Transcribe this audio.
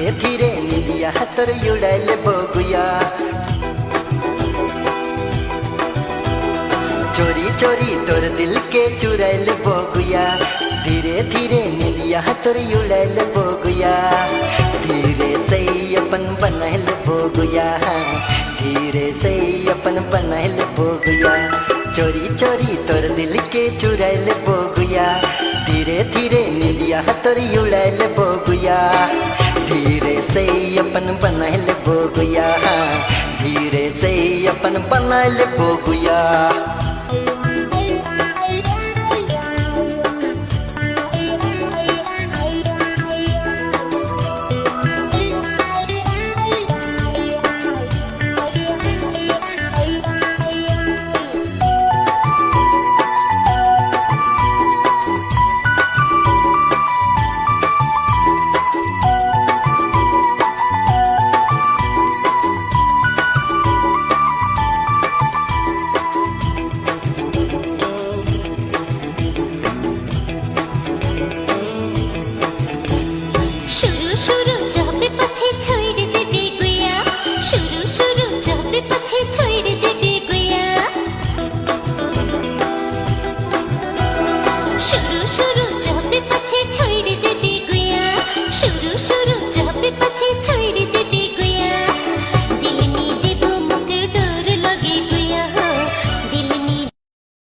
धीरे धीरे निदिया तोर उड़ैल बगुया चोरी चोरी तोर दिल के चुरैल बगुया धीरे धीरे निदिया तोर उड़ैल बगुया धीरे से अपन बनैल बगुया धीरे से अपन बनैल बगुया चोरी चोरी तोर दिल के चुरैल बगुया धीरे धीरे निदिया तोर उड़ैल बगुया धीरे से अपन बनैल बगुया धीरे से अपन बनैल बगुया शुरू जब पछे छोड़ देबे गुया शुरू जब पछे छोड़ देबे गुया शुरू